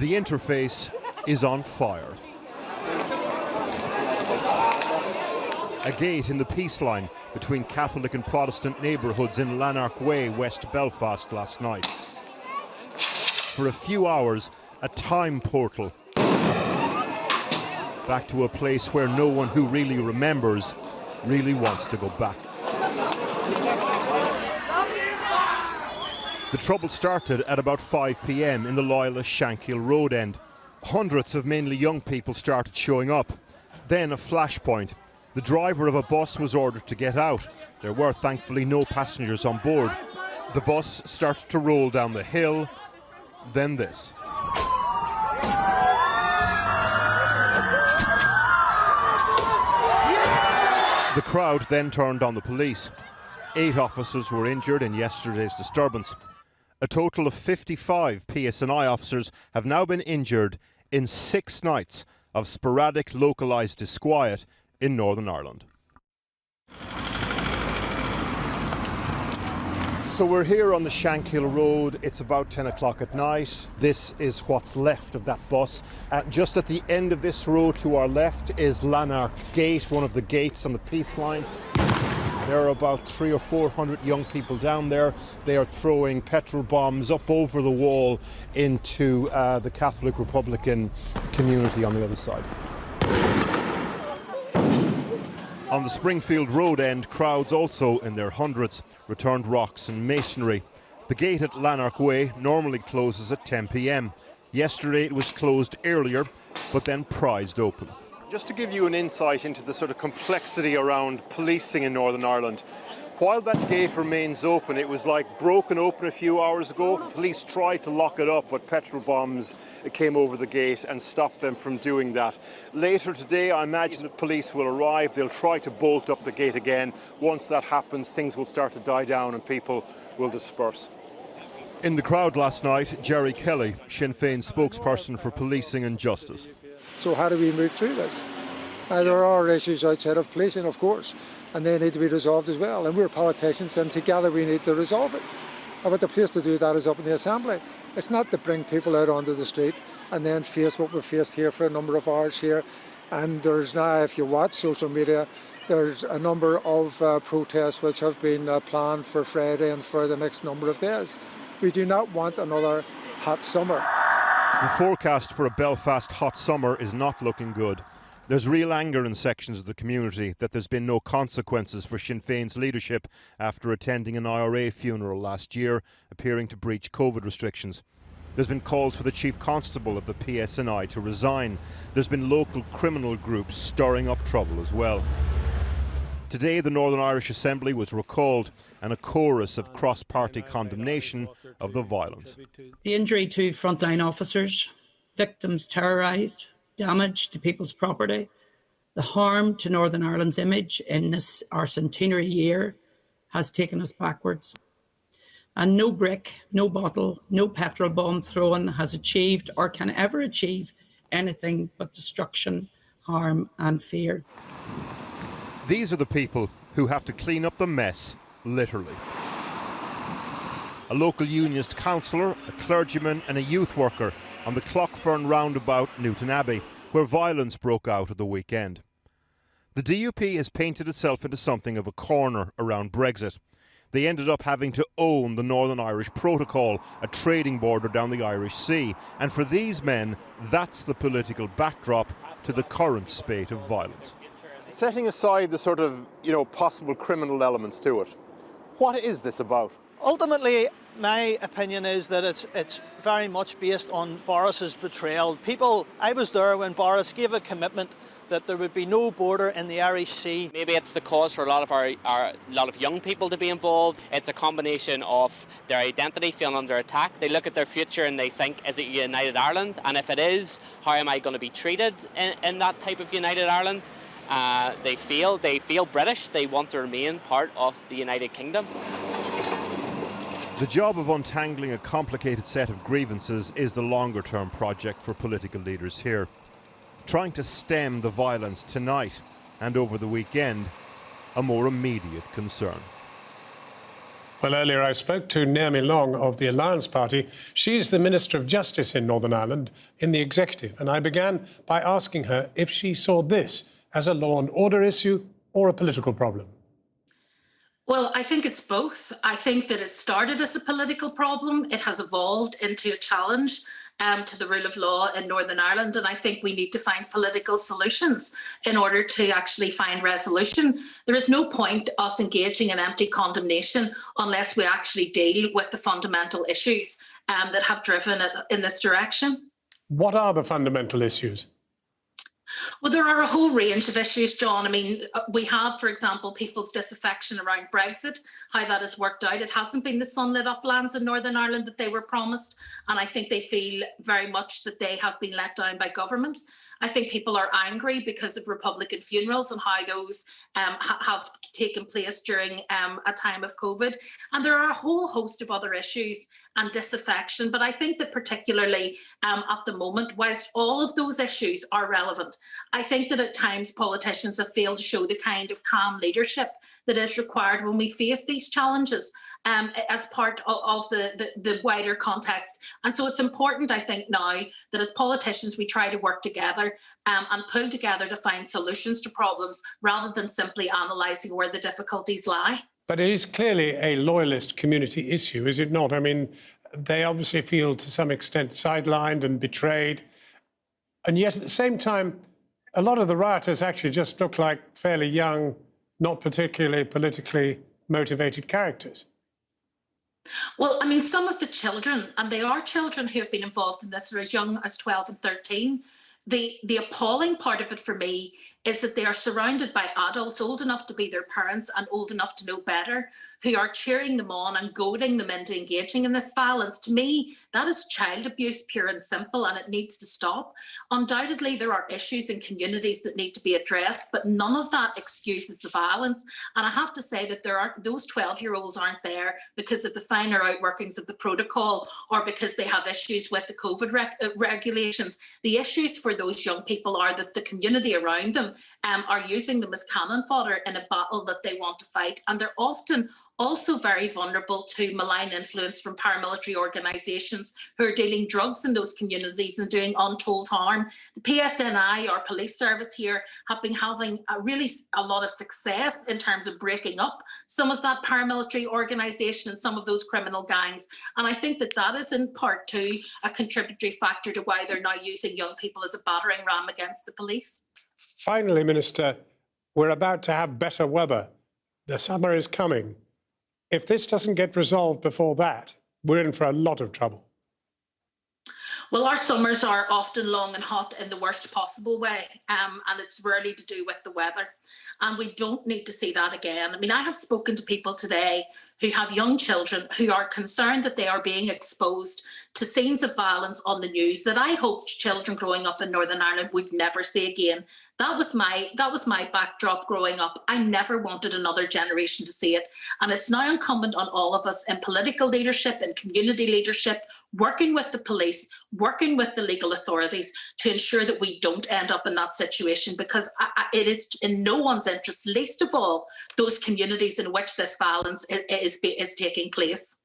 The interface is on fire. A gate in the peace line between Catholic and Protestant neighbourhoods in Lanark Way, West Belfast last night. For a few hours, a time portal back to a place where no one who really remembers really wants to go back. The trouble started at about 5 p.m. in the Loyalist Shankill Road end. Hundreds of mainly young people started showing up. Then a flashpoint. The driver of a bus was ordered to get out. There were thankfully no passengers on board. The bus started to roll down the hill, then this. The crowd then turned on the police. 8 officers were injured in yesterday's disturbance. A total of 55 PSNI officers have now been injured in 6 nights of sporadic localised disquiet in Northern Ireland. So we're here on the Shankill Road. It's about 10 o'clock at night. This is what's left of that bus. Just at the end of this road to our left is Lanark Gate, one of the gates on the peace line. There are about 300 or 400 young people down there. They are throwing petrol bombs up over the wall into the Catholic Republican community on the other side. On the Springfield Road end, crowds also in their hundreds returned rocks and masonry. The gate at Lanark Way normally closes at 10 p.m. Yesterday it was closed earlier, but then prized open. Just to give you an insight into the sort of complexity around policing in Northern Ireland, while that gate remains open, it was like broken open a few hours ago. Police tried to lock it up, but petrol bombs came over the gate and stopped them from doing that. Later today, I imagine that police will arrive. They'll try to bolt up the gate again. Once that happens, things will start to die down and people will disperse. In the crowd last night, Jerry Kelly, Sinn Féin spokesperson for policing and justice. So how do we move through this? There are issues outside of policing, of course, and they need to be resolved as well. And we're politicians, and together we need to resolve it. But the place to do that is up in the Assembly. It's not to bring people out onto the street and then face what we've faced here for a number of hours here. And there's now, if you watch social media, there's a number of protests which have been planned for Friday and for the next number of days. We do not want another hot summer. The forecast for a Belfast hot summer is not looking good. There's real anger in sections of the community that there's been no consequences for Sinn Féin's leadership after attending an IRA funeral last year, appearing to breach COVID restrictions. There's been calls for the Chief Constable of the PSNI to resign. There's been local criminal groups stirring up trouble as well. Today, the Northern Irish Assembly was recalled and a chorus of cross-party condemnation of the violence. The injury to frontline officers, victims terrorised, damage to people's property, the harm to Northern Ireland's image in this our centenary year has taken us backwards. And no brick, no bottle, no petrol bomb thrown has achieved or can ever achieve anything but destruction, harm and fear. These are the people who have to clean up the mess, literally. A local unionist councillor, a clergyman and a youth worker on the Clockfern roundabout, Newton Abbey, where violence broke out at the weekend. The DUP has painted itself into something of a corner around Brexit. They ended up having to own the Northern Irish Protocol, a trading border down the Irish Sea. And for these men, that's the political backdrop to the current spate of violence. Setting aside the sort of, possible criminal elements to it, what is this about? Ultimately, my opinion is that it's very much based on Boris's betrayal. I was there when Boris gave a commitment that there would be no border in the Irish Sea. Maybe it's the cause for a lot of young people to be involved. It's a combination of their identity feeling under attack. They look at their future and they think, is it United Ireland? And if it is, how am I going to be treated in that type of United Ireland? They feel British. They want to remain part of the United Kingdom. The job of untangling a complicated set of grievances is the longer-term project for political leaders here. Trying to stem the violence tonight and over the weekend, a more immediate concern. Well, earlier I spoke to Naomi Long of the Alliance Party. She's the Minister of Justice in Northern Ireland in the executive. And I began by asking her if she saw this as a law and order issue or a political problem. Well, I think it's both. I think that it started as a political problem. It has evolved into a challenge to the rule of law in Northern Ireland. And I think we need to find political solutions in order to actually find resolution. There is no point us engaging in empty condemnation unless we actually deal with the fundamental issues that have driven it in this direction. What are the fundamental issues? Well, there are a whole range of issues, John. I mean, we have, for example, people's disaffection around Brexit, how that has worked out. It hasn't been the sunlit uplands in Northern Ireland that they were promised. And I think they feel very much that they have been let down by government. I think people are angry because of Republican funerals and how those have taken place during a time of COVID. And there are a whole host of other issues and disaffection. But I think that particularly at the moment, whilst all of those issues are relevant, I think that at times politicians have failed to show the kind of calm leadership that is required when we face these challenges as part of the wider context. And so it's important, I think, now that as politicians we try to work together and pull together to find solutions to problems rather than simply analysing where the difficulties lie. But it is clearly a loyalist community issue, is it not? I mean, they obviously feel to some extent sidelined and betrayed. And yet at the same time, a lot of the rioters actually just look like fairly young, not particularly politically motivated characters. Well, I mean, some of the children, and they are children who have been involved in this, are as young as 12 and 13. The appalling part of it for me is that they are surrounded by adults old enough to be their parents and old enough to know better, who are cheering them on and goading them into engaging in this violence. To me, that is child abuse, pure and simple, and it needs to stop. Undoubtedly, there are issues in communities that need to be addressed, but none of that excuses the violence. And I have to say that those 12-year-olds aren't there because of the finer outworkings of the protocol or because they have issues with the COVID regulations. The issues for those young people are that the community around them are using them as cannon fodder in a battle that they want to fight. And they're often also very vulnerable to malign influence from paramilitary organisations who are dealing drugs in those communities and doing untold harm. The PSNI, our police service here, have been having a lot of success in terms of breaking up some of that paramilitary organisation and some of those criminal gangs. And I think that that is in part too a contributory factor to why they're now using young people as a battering ram against the police. Finally, Minister, we're about to have better weather. The summer is coming. If this doesn't get resolved before that, we're in for a lot of trouble. Well, our summers are often long and hot in the worst possible way, and it's rarely to do with the weather. And we don't need to see that again. I mean, I have spoken to people today who have young children who are concerned that they are being exposed to scenes of violence on the news that I hoped children growing up in Northern Ireland would never see again. That was my backdrop growing up. I never wanted another generation to see it. And it's now incumbent on all of us in political leadership and community leadership, working with the police, working with the legal authorities to ensure that we don't end up in that situation, because it is in no one's interest, least of all those communities in which this violence is taking place.